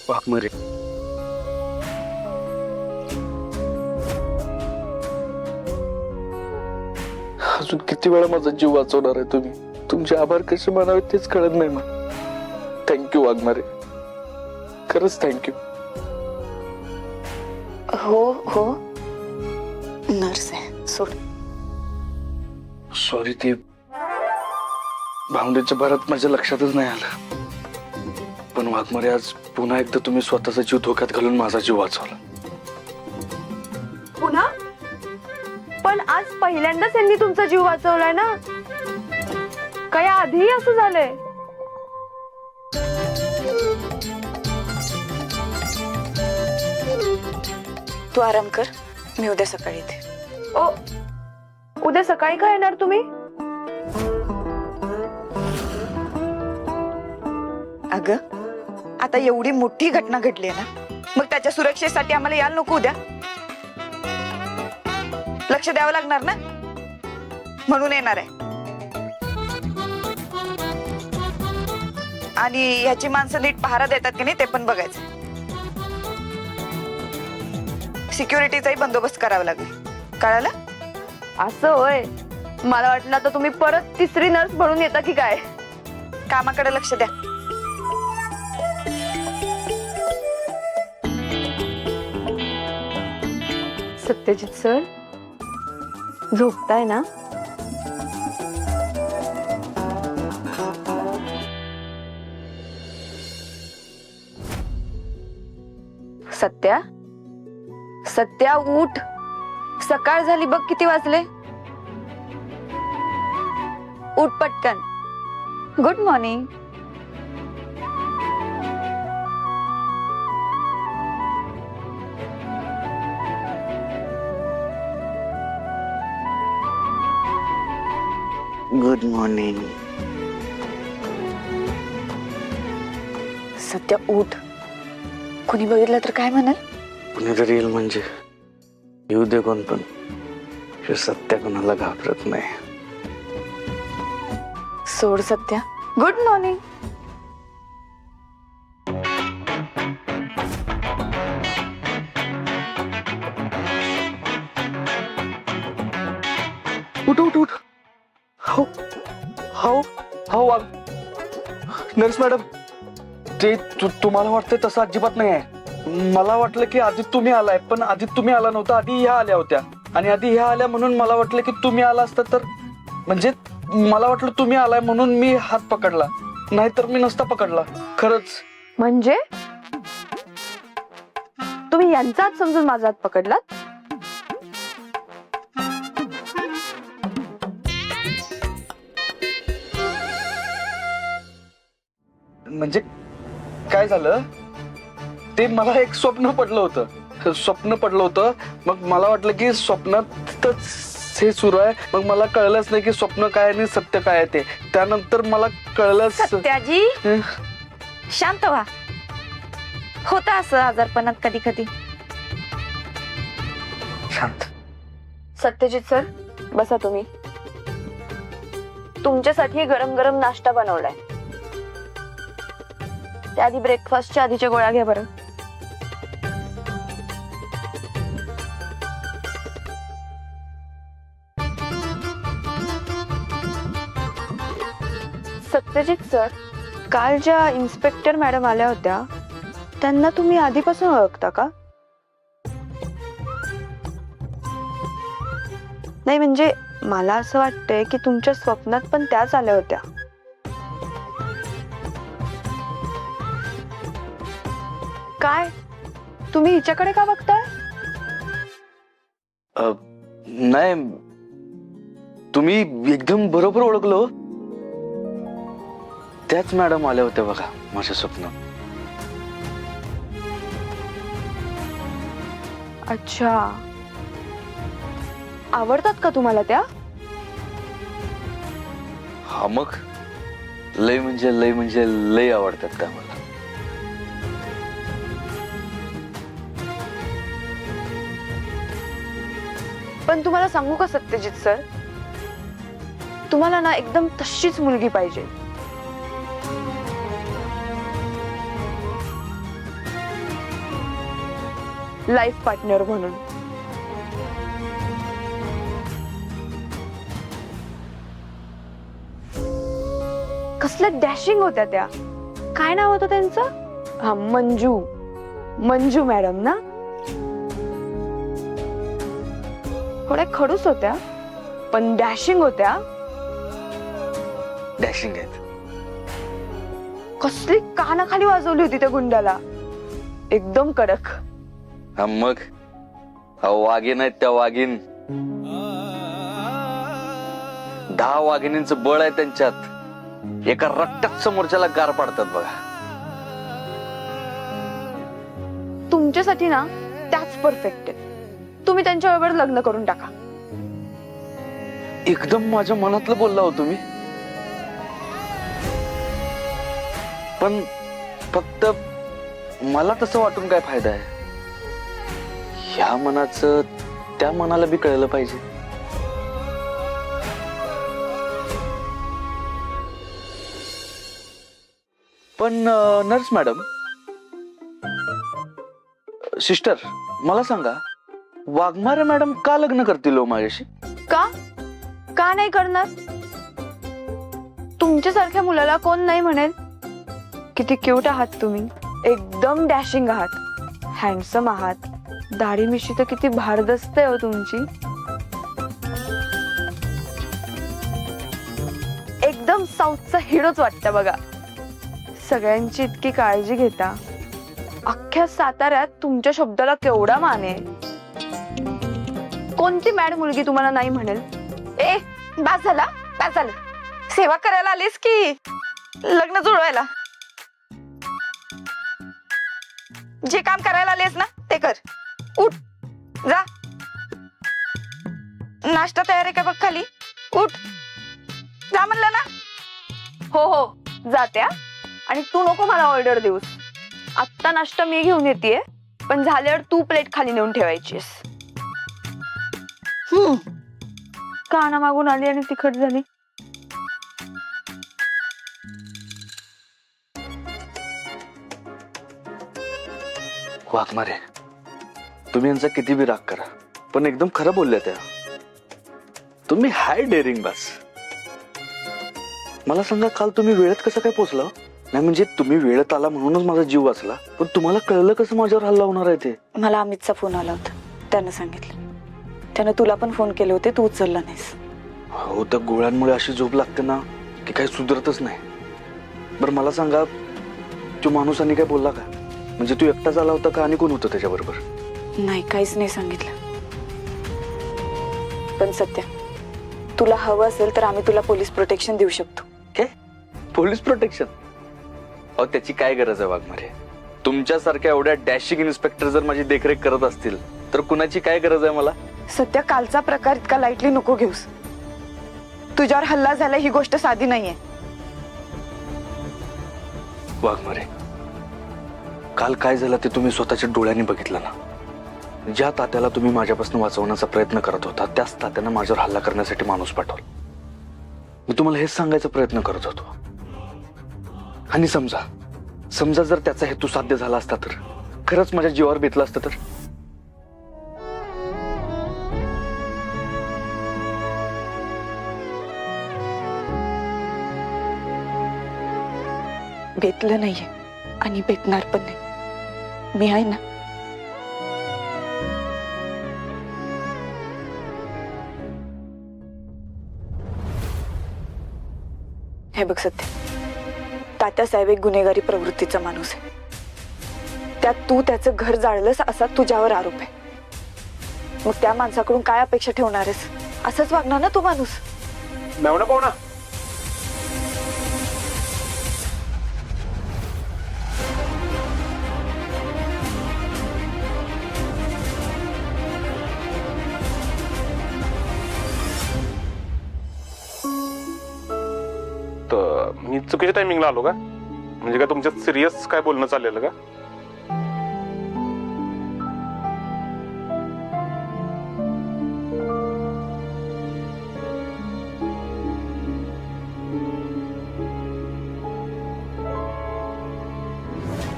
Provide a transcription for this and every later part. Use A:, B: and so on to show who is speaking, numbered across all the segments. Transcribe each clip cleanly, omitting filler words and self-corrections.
A: वाघमारे, अजून किती वेळा माझा जीव वाचवणार आहे तुम्ही? तुमचे आभार कसे मानावे तेच कळत नाही मला. थँक्यू वाघमारे, खरंच थँक्यू.
B: हो हो, नर्स आहे, सोड.
A: सॉरी, ते भावनेच्या भरात माझ्या लक्षातच नाही आलं. पण वाघमारे, आज पुन्हा एकदा तुम्ही स्वतःचा जीव धोक्यात घालून माझा जीव वाचवला.
C: पुन्हा? पण आज पहिल्यांदाच त्यांनी तुमचा जीव वाचवलाय ना? काय आधीही असं झालंय?
B: तू आराम कर, मी उद्या सकाळी येते.
C: ओ, उद्या सकाळी काय येणार तुम्ही?
B: अगं, आता एवढी मोठी घटना घडली आहे ना, मग त्याच्या सुरक्षेसाठी आम्हाला यायला नको उद्या? लक्ष द्यावं लागणार ना, म्हणून येणार आहे. आणि ह्याची माणसं नीट पहारा देतात की नाही ते पण बघायचं. सिक्युरिटीचाही बंदोबस्त करावा लागेल, कळालं?
C: असं होय. मला वाटलं तर तुम्ही परत तिसरी नर्स बनून येता की काय.
B: कामाकडे लक्ष द्या.
C: सत्यजित सर, झोपताय ना? सत्या, सत्या उठ. सकाळ झाली बघ, किती वाजले. उठ पटकन. Good morning.
B: Good morning. Satya उठ. कोणी बघितलं तर काय म्हणाल?
A: कुणीतरी येईल म्हणजे येऊ दे, कोण पण. हे सत्य कोणाला घाबरत नाही.
B: सोड सत्या. Good morning.
A: उठ उठ उठ. हो हो हो. नर्स मॅडम, ते तुम्हाला वाटतंय तसं अजिबात नाही आहे. मला वाटलं की आधी तुम्ही आलाय, पण आधी तुम्ही आला नव्हता. आधी ह्या आल्या होत्या, आणि आधी ह्या आल्या म्हणून मला वाटलं की तुम्ही आला असता तर, म्हणजे मला वाटलं तुम्ही आलाय म्हणून मी हात पकडला, नाहीतर मी नसता पकडला. खरंच.
C: म्हणजे तुम्ही यांचा हात समजून माझा हात पकडलात?
A: म्हणजे काय झालं, ते मला एक स्वप्न पडलं होतं. मग मला वाटलं की स्वप्नातच हे सुरू आहे. मग मला कळलंच नाही की स्वप्न काय आणि सत्य काय आहे ते. त्यानंतर मला कळलं.
B: सत्याजी, शांत व्हा. होतं असं आजारपणात कधी कधी.
A: शांत.
C: सत्यजित सर, बसा तुम्ही. तुमच्यासाठी गरम गरम नाश्ता बनवलाय. त्याआधी ब्रेकफास्टच्या आधीच्या गोळ्या घ्या बरं. सत्यजित सर, काल ज्या इन्स्पेक्टर मॅडम आल्या होत्या त्यांना तुम्ही आधीपासून ओळखता का? नाही, म्हणजे मला असं वाटतंय की तुमच्या स्वप्नात पण त्याच आल्या होत्या. काय तुम्ही हिच्याकडे का बघताय?
A: नाही, तुम्ही एकदम बरोबर ओळखलो. त्याच मॅडम आल्या होत्या बघा माझ्या स्वप्नात.
C: अच्छा, आवडतात का तुम्हाला त्या?
A: हा, मग लय म्हणजे लय आवडतात त्या मला.
C: पण तुम्हाला सांगू का सत्यजित सर, तुम्हाला ना एकदम तशीच मुलगी पाहिजे. लाईफ पार्टनर म्हणून. कसल्या डॅशिंग होत्या त्या. काय नाव होतं त्यांचं? हा, मंजू. मंजू मॅडम ना. थोड्या खडूस होत्या पण डॅशिंग होत्या.
A: डॅशिंग आहेत.
C: कसली कानाखाली वाजवली होती त्या गुंडाला. एकदम कडक.
A: हा मग वाघीण आहेत त्या, वाघीण. 10 वाघिणींचं बळ आहे त्यांच्यात. एका रक्तात समोरच्याला गार पाडतात बघा.
C: तुमच्यासाठी ना त्याच परफेक्ट आहे. तुम्ही त्यांच्याबरोबर लग्न करून टाका.
A: एकदम माझ्या मनातलं बोलला हो तुम्ही. पण फक्त मला तसं वाटून काय फायदा आहे. ह्या मनाचं त्या मनाला बी कळलं पाहिजे. पण नर्स मॅडम, सिस्टर, मला सांगा, वाघमारे मॅडम का लग्न करतील हो माझ्याशी?
C: का का नाही करणार? तुमच्यासारख्या मुलाला कोण नाही म्हणेल. किती क्यूट आहात तुम्ही. एकदम डॅशिंग आहात. हँडसम आहात. दाढी मिशी तर किती भारदस्त आहे हो तुमची. एकदम साऊथचा हिरोच वाटतं बघा. सगळ्यांची इतकी काळजी घेता. अख्ख्या साताऱ्यात तुमच्या शब्दाला केवढा मान आहे. कोणती मॅड मुलगी तुम्हाला नाही म्हणेल.
B: ए, बास झाला, बास झालं. सेवा करायला आलीस की लग्न जुळवायला? जे काम करायला आलेस ना ते कर. उठ, जा. नाश्ता तयार आहे का बघ खाली. उठ, जा म्हणलं ना.
C: हो हो, जात्या. आणि तू नको मला ऑर्डर देऊस. आत्ता नाश्ता मी घेऊन येते, पण झाल्यावर तू प्लेट खाली नेऊन ठेवायचीस. काना मागून आली आणि तिखट झाली.
A: वाघमारे, तुम्ही यांचा किती बी राग करा, पण एकदम खरं बोलल्या त्या. तुम्ही हाय डेअरिंग बास. मला सांगा, काल तुम्ही वेळेत कसं काय पोहोचला? नाही म्हणजे तुम्ही वेळेत आला म्हणूनच माझा जीव वाचला, पण तुम्हाला कळलं कसं माझ्यावर हल्ला होणार आहे ते?
B: मला अमितचा फोन आला होता. त्यानं सांगितलं. त्यानं तुला पण फोन केले होते, तू उचलला नाहीस.
A: हो, त्या गोळ्यांमुळे अशी झोप लागते ना की काही सुधरतच नाही. बरं मला सांगा, तो माणूस आणि काय बोलला का? म्हणजे तू एकटाच आला होता का आणि कोण होतं त्याच्याबरोबर?
B: नाही, काहीच नाही सांगितलं. पण सत्या, तुला हवं असेल तर आम्ही तुला पोलीस प्रोटेक्शन देऊ शकतो.
A: काय पोलीस प्रोटेक्शन? अहो, त्याची काय गरज आहे वाघमारे? तुमच्यासारख्या एवढ्या डॅशिंग इन्स्पेक्टर जर माझी देखरेख करत असतील तर कुणाची काय गरज आहे मला?
B: सध्या कालचा प्रकार इतका लाईटली नको घेऊस. तुझ्यावर हल्ला झाला ही गोष्ट साधी नाहीये.
A: वाघमारे, काल काय झालं ते तुम्ही स्वतःच्या डोळ्यांनी बघितलं ना. ज्या तात्याला तुम्ही माझ्यापासून वाचवण्याचा प्रयत्न करत होता, त्याच तात्यानं माझ्यावर हल्ला करण्यासाठी माणूस पाठवला. मी तुम्हाला हेच सांगायचा प्रयत्न करत होतो. आणि समजा जर त्याचा हेतू साध्य झाला असता तर, खरंच माझ्या जीवावर बेतलं असतं तर?
B: बेतलं नाहीये आणि बेतणार पण नाही. मी आहे ना. हे बघ सत्य, तात्यासाहेब एक गुन्हेगारी प्रवृत्तीचा माणूस आहे. त्यात तू त्याचं घर जाळलंस असा तुझ्यावर आरोप आहे. मग त्या माणसाकडून काय अपेक्षा ठेवणार आहेस? असंच वागणार ना तो माणूस?
D: मेवना पाहुणा, तर मी चुकीच्या टायमिंगला आलो का? म्हणजे काय तुमच्यात सिरियस काय बोलणं चाललेलं का?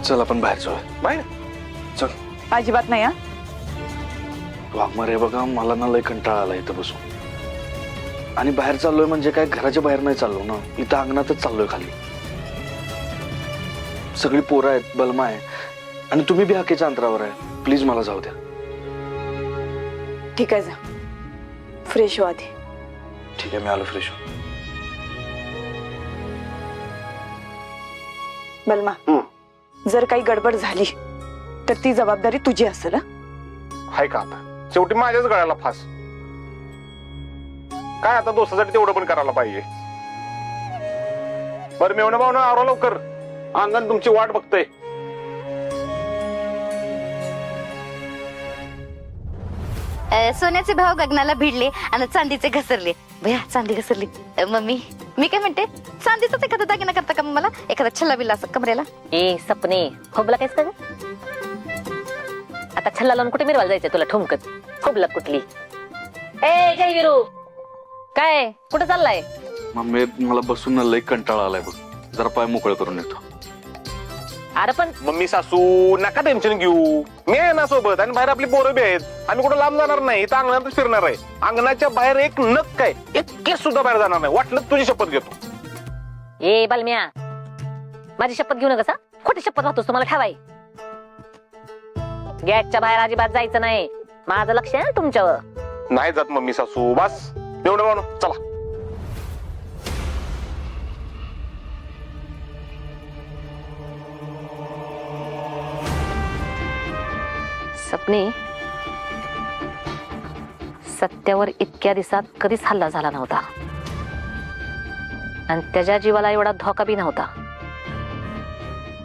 A: चल आपण बाहेर जाऊ.
D: बाहेर?
A: चल.
B: अजिबात नाही. हा,
A: वाघमारे बघा, मला ना लय कंटाळा आला इथं बसून. आणि बाहेर चाललोय म्हणजे काय घराच्या बाहेर नाही चाललो ना, इथं अंगणातच चाललोय खाली. सगळी पोरं आहेत, बलमा आहे आणि तुम्ही बी हाकेच्या अंतरावर आहे. प्लीज मला जाऊ द्या.
B: ठीक आहे, जा फ्रेश हो आधी.
A: ठीक आहे, मी आलो फ्रेश.
B: बलमा, जर काही गडबड झाली तर ती जबाबदारी तुझी असेल.
D: हाय का आता शेवटी माझ्याच गळ्याला फास. काय आता दोस्तासाठी तेवढं पण करायला पाहिजे. बरं मेवणं भावना आवरा लवकर, अंगण तुमची वाट बघतय.
E: सोन्याचे भाव गगनाला भिडले आणि चांदीचे घसरले. भया चांदी घसरली. मम्मी मी काय म्हणते, चांदीचाच एखादा दागिना करता का मला, एखादा छल्ला बिल्ला असं कमरेला.
F: ए सपने खोबला कायच का ग? आता छल्ला लावून कुठे मिरवायला जायचंय तुला ठुमकत? खोबला कुठली? ए जय विरू, काय कुठे चाललाय?
A: मम्मी मला बसून ना लय कंटाळा आलाय बघ. जरा पाय मोकळे करून येतो.
F: अरे पण
D: मम्मी सासू नका टेन्शन घेऊ, मी आहे ना सोबत आणि बाहेर आपली पोरं बी आहेत. आम्ही कुठं लांब जाणार नाही, इथं अंगणातच फिरणार आहे. अंगणाच्या बाहेर एक नख काय एक केस सुद्धा बाहेर जाणार नाही. वाटलं तुझी शपथ घेतो.
F: ए बालम्या, माझी शपथ घेऊ नका. खोटी शपथ राहतोस तुम्हाला ठेवाय. गेटच्या बाहेर अजिबात जायचं नाही. माझं लक्ष आहे ना तुमच्यावर.
D: नाही जात मम्मी सासू, बस एवढं म्हणून चला.
F: सपने, सत्यावर इतक्या दिवसात कधीच हल्ला झाला नव्हता आणि त्याच्या जीवाला एवढा धोका बी नव्हता.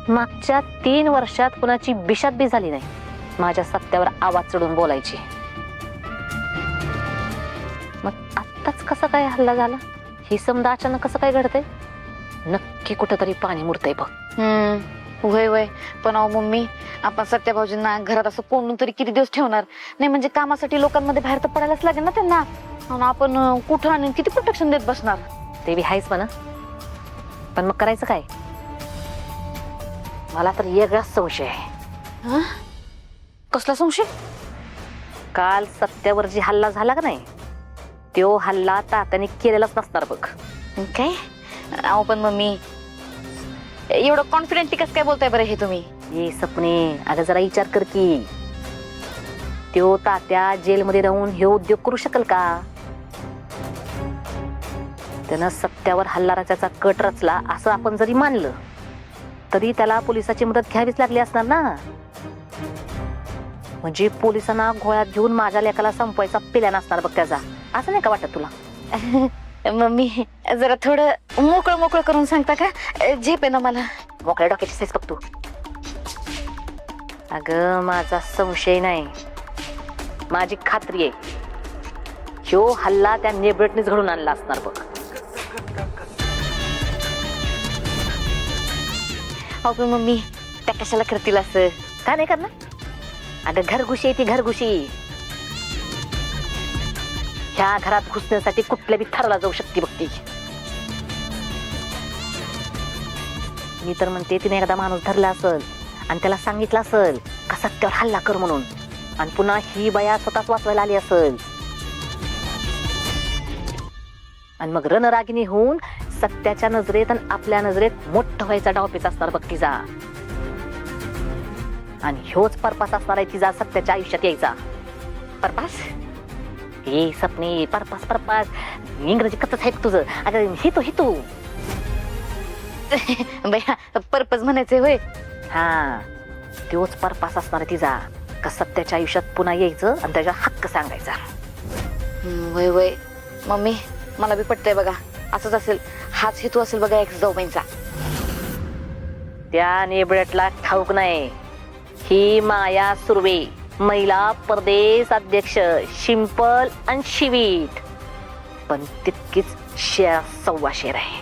F: मागच्या 3 वर्षात कुणाची बिशात बी झाली नाही माझ्या सत्यावर आवाज चढून बोलायची. मग आत्ताच कसा काय हल्ला झाला ही समजा अचानक कसं काय घडतंय? नक्की कुठंतरी पाणी मुरतंय बघ.
E: वय वय, पण अहो मम्मी, आपण सत्या भाऊजींना घरात असं कोणून तरी किती दिवस ठेवणार नाही? म्हणजे कामासाठी लोकांमध्ये बाहेर तर पडायलाच लागेल ना त्यांना. आणि आपण कुठं आणि किती प्रोटेक्शन देत बसणार?
F: ते बी हायच म्हणा, पण मग करायचं काय? मला तर वेगळाच संशय आहे.
E: कसला संशय?
F: काल सत्यावर जी हल्ला झाला का नाही, तो हल्ला तात्याने केलेलाच नसणार बघ.
E: काय? अहो पण मम्मी, एवढं कॉन्फिडेंटली कसं काय बोलताय बरं हे तुम्ही?
F: ये सपने, अगं जरा विचार कर की, तो तात्या जेलमध्ये राहून हे उद्योग करू शकेल का? त्यानं सत्यावर हल्ला रचायचा कट रचला असं आपण जरी मानलं तरी त्याला पोलिसाची मदत घ्यावीच लागली असणार ना. म्हणजे पोलिसांना गोळ्यात घेऊन माझ्या लेकाला संपवायचा प्लॅन असणार बघ त्याचा. असं नाही का वाटत तुला?
E: मम्मी जरा थोडं मोकळं मोकळं करून सांगता का? झेप आहे ना मला.
F: मोकळ्या डोक्याची सेस बघ तू. अगं माझा संशय नाही, माझी खात्री आहे, ह्यो हल्ला त्या नेबरेटनेच घडून आणला असणार बघ.
E: अहो पण मम्मी, त्या कशाला करतील असं?
F: का नाही करणार? अगं घरघुशी आहे ती, घरघुशी. ह्या घरात घुसण्यासाठी कुठल्या बी थराला जाऊ शकते बघ ती. मी तर म्हणते तिने एकदा माणूस धरला असल आणि त्याला सांगितलं असल का सत्यावर हल्ला कर म्हणून, आणि पुन्हा ही बया स्वतःच वाचवायला आली असल आणि मग रणरागिणी होऊन सत्याच्या नजरेत आणि आपल्या नजरेत मोठं व्हायचा डावपेच असणार बघ तिचा. आणि ह्योच पर्पस असणार आहे तिचा सत्याच्या आयुष्यात यायचा.
E: पर्पस?
F: हे सपने, पर्पस पर्पस इंग्रजी कथच आहे तुझं. अगं हितू
E: बया, पर्पज म्हणायचे होय?
F: हा, तोच पर्पस असणार आहे तिचा, का सत्याच्या आयुष्यात पुन्हा यायचं आणि त्याचा हक्क सांगायचा.
E: वय वय मम्मी, मला बी पटतंय बघा. असंच असेल, हाच हेतू असेल बघा एक जाऊबाईंचा.
F: त्या नेबळेटला ठाऊक नाही ही माया सुर्वे, महिला प्रदेश अध्यक्ष, शिंपल आणि शिवीट, पण तितकीच सव्वा शेर आहे.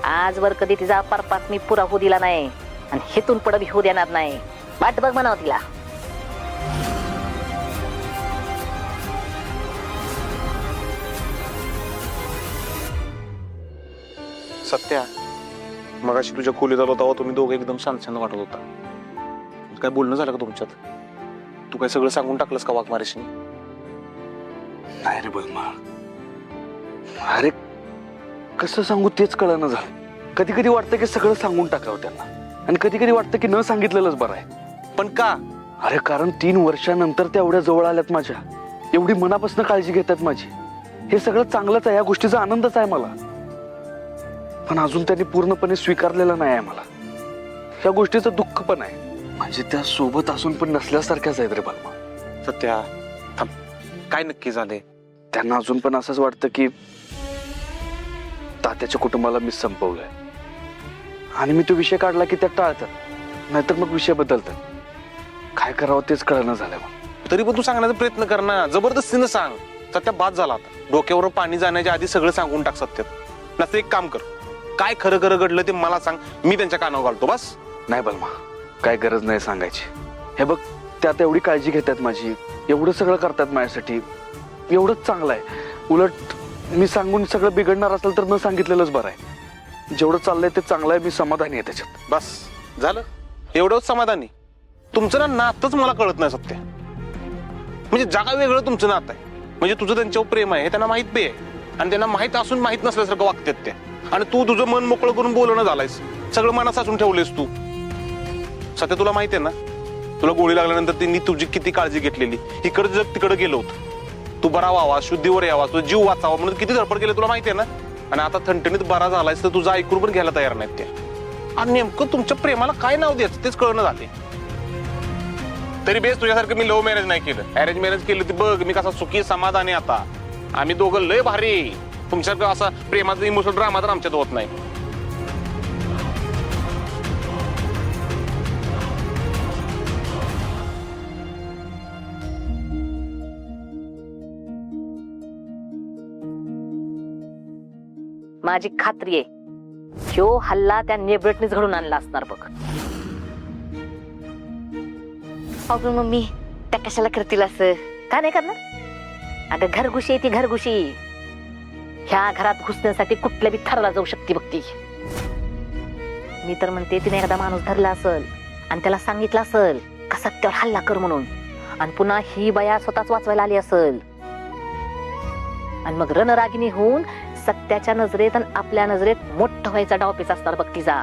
F: आजवर कधी तिचा पर्पस मी पुरा होऊ दिला नाही आणि हेतून पुढे होऊ देणार नाही. वाट बघ म्हणावं तिला.
D: सत्या, मगाशी तुझ्या खोलीत आलो तेव्हा तुम्ही दोघं एकदम शांत शांत वाटत होता. काय बोलणं झालं का तुमच्यात? तू काय सगळं सांगून टाकलंस का वाघमारेशनी?
A: नाही रे बलमा. अरे कसं सांगू तेच कळणं झालं. कधी कधी वाटतं की सगळं सांगून टाकावं त्यांना, आणि कधी कधी वाटतं की न सांगितलेलंच बरं आहे.
D: पण का?
A: अरे कारण 3 वर्षानंतर त्या एवढ्या जवळ आल्यात माझ्या, एवढी मनापासून काळजी घेतात माझी. हे सगळं चांगलंच आहे, या गोष्टीचा आनंदच आहे मला. पण अजून त्यांनी पूर्णपणे स्वीकारलेलं नाही आहे मला. या गोष्टीचं दुःख पण आहे. म्हणजे त्या सोबत असून पण नसल्यासारख्याच आहेत रे बलमा.
D: सत्या थांब, काय नक्की झाले?
A: त्यांना अजून पण असंच वाटतं की तात्याच्या कुटुंबाला मी संपवलंय, आणि मी तो विषय काढला की त्या टाळतात, नाहीतर मग विषय बदलतात. काय करावं तेच कळणं झालंय मला.
D: तरी पण तू सांगण्याचा प्रयत्न कर ना, जबरदस्तीनं सांग. सत्या बाद झाला आता. डोक्यावर पाणी जाण्याच्या आधी सगळं सांगून टाक सत्यात. नसतं एक काम कर, काय खरं खरं घडलं ते मला सांग, मी त्यांच्या कानावर घालतो बस.
A: नाही बलमा, काय गरज नाही सांगायची. हे बघ, त्या आता एवढी काळजी घेतात माझी, एवढं सगळं करतात माझ्यासाठी, एवढंच चांगलं आहे. उलट मी सांगून सगळं बिघडणार असेल तर न सांगितलेलंच बरं आहे. जेवढं चाललंय ते चांगलं आहे, मी समाधानी आहे त्याच्यात.
D: बस झालं, एवढंच समाधानी. तुमचं ना नातच मला कळत नाही सत्य. म्हणजे जागा वेगळं तुमचं नातं आहे. म्हणजे तुझं त्यांच्यावर प्रेम आहे हे त्यांना माहित बी आहे, आणि त्यांना माहित असून माहित नसल्यासारखं वागतात ते. आणि तू तुझं मन मोकळं करून बोलणं झालायस, सगळं मनात साचून ठेवलेस तू. सत्य तुला माहिती आहे ना, तुला गोळी लागल्यानंतर त्यांनी तुझी किती काळजी घेतलेली. इकडं जग तिकडं गेलो होतं, तू बरा व्हावा, शुद्धीवर यावा, तुझा जीव वाचावा म्हणून किती धडपड केली तुला माहिती आहे ना. आणि आता थंडणीत बरा झालायस तर तुझं ऐकून पण घ्यायला तयार नाहीत ते. आणि नेमकं तुमच्या प्रेमाला काय नाव द्यायचं तेच कळणं झाले. तरी बेस तुझ्यासारखं मी लव्ह मॅरेज नाही केलं, अरेंज मॅरेज केलं. ती बघ मी कसा सुखी समाधानी आता. आम्ही दोघं लय भारी. तुमच्यासारखं असा प्रेमाचा इमोशनल ड्रामा तर आमच्यात होत नाही.
F: माझी खात्री आहे ह्यो हल्ला त्या नेबरेटनेच घडून आणला असणार बघ.
E: अगं मम्मी, त्या कशाला करतील असं?
F: का नाही करणार? अगं घरघुशी आहे ती, घरघुशी. ह्या घरात घुसण्यासाठी कुठल्या बी थराला जाऊ शकते बघ ती. मी तर म्हणते तिने एखादा माणूस धरला असल आणि त्याला सांगितलं असल का सत्यावर हल्ला कर म्हणून, आणि पुन्हा ही बया स्वतःच वाचवायला आली असल. आणि मग रणरागिणी होऊन सत्याच्या नजरेत आणि आपल्या नजरेत मोठं व्हायचा डावपेच असणार बघ तिचा.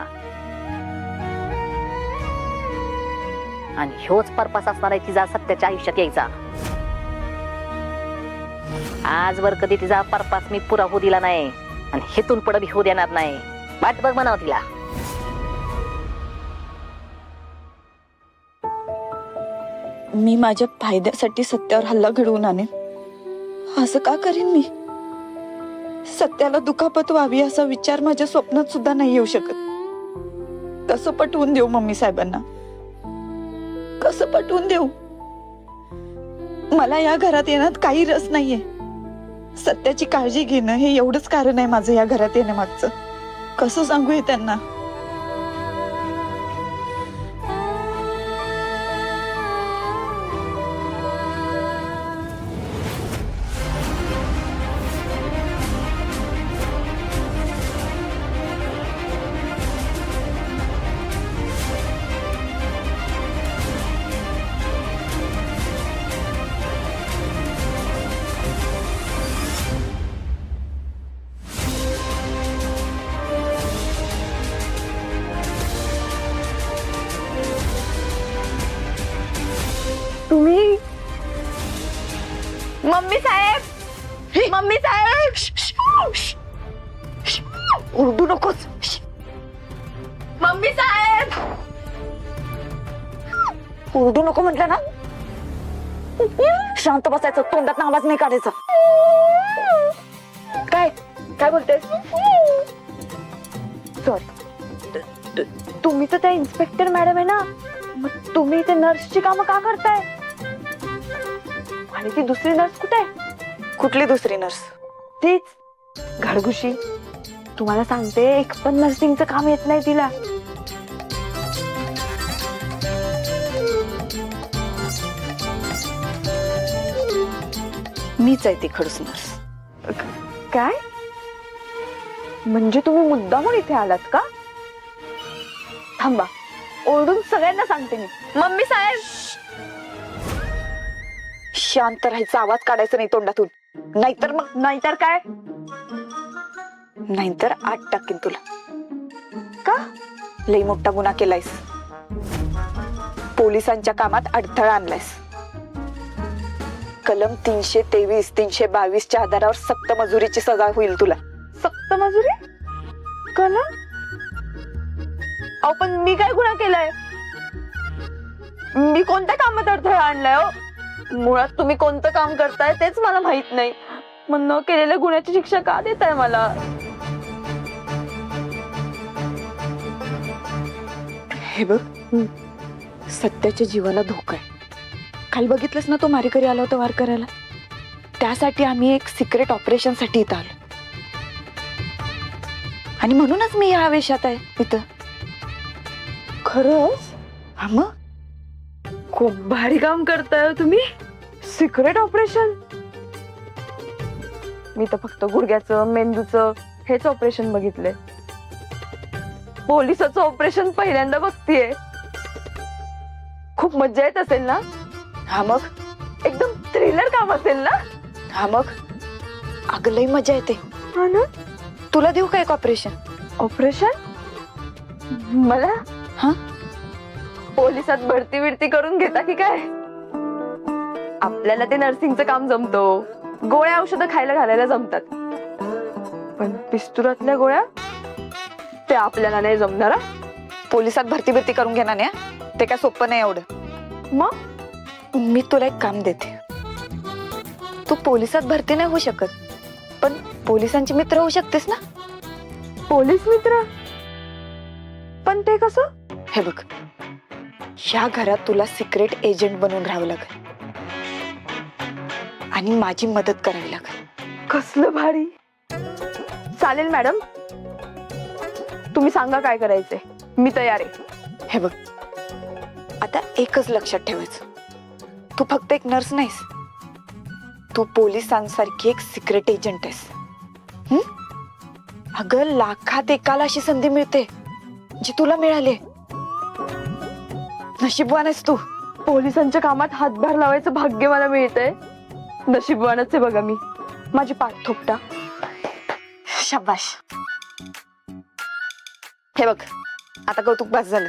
F: आणि ह्योच पर्पस असणार आहे तिचा सत्याच्या आयुष्यात यायचा. आजवर कधी तिचा पर्पस मी पुरा होऊ दिला नाही, आणि हेतून पुढे बी होऊ देणार नाही. वाट बघ म्हणावं तिला.
B: मी माझ्या फायद्यासाठी सत्यावर हल्ला घडवून आणेन असं का करीन मी? सत्याला दुखापत व्हावी असा विचार माझ्या स्वप्नात सुद्धा नाही येऊ शकत. कसं पटवून देऊ मम्मी साहेबांना? कसं पटवून देऊ? मला या घरात येण्यात काही रस नाहीये. सत्याची काळजी घेणं हे एवढंच कारण आहे माझं या घरात येण्यामागचं. कसं सांगू हे त्यांना?
C: तुम्ही मम्मी साहेब, मम्मी साहेब,
B: ओरडू नकोस.
C: मम्मी साहेब.
B: ओरडू नको म्हटलं ना. शांत बसायचं, तोंडात आवाज नाही काढायचा.
C: काय काय बोलतेस? सॉरी, तुम्ही तर त्या इन्स्पेक्टर मॅडम आहे ना, मग तुम्ही ते नर्सची कामं का करताय? आणि ती दुसरी नर्स कुठे आहे?
B: कुठली दुसरी नर्स?
C: तीच घरगुशी. तुम्हाला सांगते, एक पण नर्सिंगचं काम येत नाही तिला.
B: मीच आहे ती खडूस नर्स.
C: काय म्हणजे तुम्ही मुद्दामून इथे आलात का? थांबा, ओरडून सगळ्यांना सांगते मी. मम्मी साहेब.
B: शांत राहायचा, आवाज काढायचा नाही तोंडातून, नाहीतर मग
C: नाहीतर काय?
B: नाहीतर आत टाकीन तुला.
C: का?
B: लई मोठा गुन्हा केलायस, पोलिसांच्या कामात अडथळा आणलायस. कलम 323, 322 च्या आधारावर सक्त मजुरीची सजा होईल तुला.
C: सक्त मजुरी? कलम? अहो पण मी काय गुन्हा केलाय? मी कोणत्या कामात अडथळा आणलाय? हो, मुळात तुम्ही कोणतं काम करताय तेच मला माहित नाही. मग न केलेल्या गुन्ह्याची शिक्षा का देताय मला?
B: हे बघ, सत्याच्या जीवाला धोका आहे. काल बघितलंस ना, तो मारेकरी आला होता वार करायला. त्यासाठी आम्ही एक सिक्रेट ऑपरेशन साठी इथं आलो, आणि म्हणूनच मी या आवेशात आहे इथं.
C: खरंच?
B: हा मग,
C: खूप भारी काम करताय हो तुम्ही. Secret operation? मी तर फक्त गुडघ्याचं, मेंदूचं हेच ऑपरेशन बघितलंय. पोलिसाचं ऑपरेशन पहिल्यांदा बघतीये. खूप मज्जा येत असेल ना?
B: हा मग,
C: एकदम थ्रिलर काम असेल ना?
B: हा मग, अगं लई मजा येते.
C: हा ना.
B: तुला देऊ का एक ऑपरेशन?
C: ऑपरेशन? मला?
B: हा,
C: पोलिसात भरती बिरती करून घेता की काय? आपल्याला ते नर्सिंगचं काम जमतो, गोळ्या औषधं खायला घालायला जमतात, पण पिस्तुलातल्या गोळ्या ते आपल्याला नाही जमणार. हा?
B: पोलिसात भरती बिरती करून घेणार नाही हं? ते काय सोपं नाही एवढं.
C: मग
B: मी तुला एक काम देते. तू पोलिसात भरती नाही होऊ शकत, पण पोलिसांचे मित्र होऊ शकतेस ना.
C: पोलीस मित्र? पण ते कसं?
B: हे बघ, ह्या घरात तुला सिक्रेट एजंट बनून राहावं लागेल आणि माझी मदत करावी लागेल.
C: कसलं भारी. चालेल मॅडम, तुम्ही सांगा काय करायचंय, मी तयार आहे.
B: हे बघ, आता एकच लक्षात ठेवायचं, तू फक्त एक नर्स नाहीस, तू पोलिसांसारखी एक सिक्रेट एजंट आहेस. अगं, लाखात एकाला अशी संधी मिळते जी तुला मिळाली. नशीबवान आहेस तू.
C: पोलिसांच्या कामात हातभार लावायचं भाग्य मला मिळतंय. नशीबवानच आहे बघा मी. माझी पाठ थोपटा.
B: शाबाश. हे बघ, आता कौतुक बास झालं.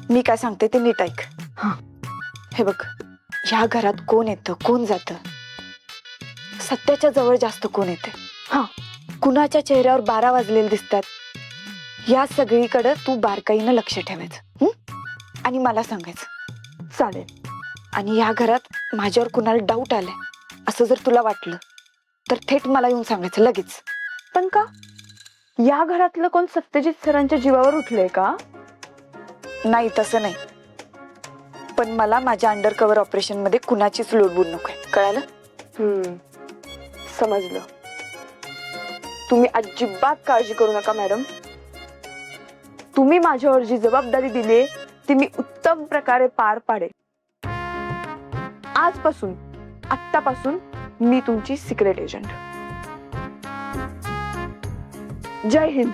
B: मी काय सांगते ते नीट ऐक. हे बघ, ह्या घरात कोण येतं, कोण जातं, सत्याच्या जवळ जास्त कोण येते, हा, कुणाच्या चेहऱ्यावर 12 वाजलेले दिसतात, या सगळीकडे तू बारकाईनं लक्ष ठेवायचं आणि मला सांगायचं.
C: चालेल.
B: आणि या घरात माझ्यावर कुणाला डाऊट आलाय असं जर तुला वाटलं तर थेट मला येऊन सांगायचं लगेच.
C: पण का? या घरातलं कोण सत्यजित सरांच्या जीवावर उठलंय का?
B: नाही, तसं नाही, पण मला माझ्या अंडर कव्हर ऑपरेशन मध्ये कुणाचीच लोडबूड नकोय, कळालं?
C: समजलं. तुम्ही अजिबात काळजी करू नका मॅडम. तुम्ही माझ्यावर जी जबाबदारी दिली ती मी उत्तम प्रकारे पार पाडेल. आजपासून, आत्तापासून मी तुमची सिक्रेट एजंट. जय हिंद.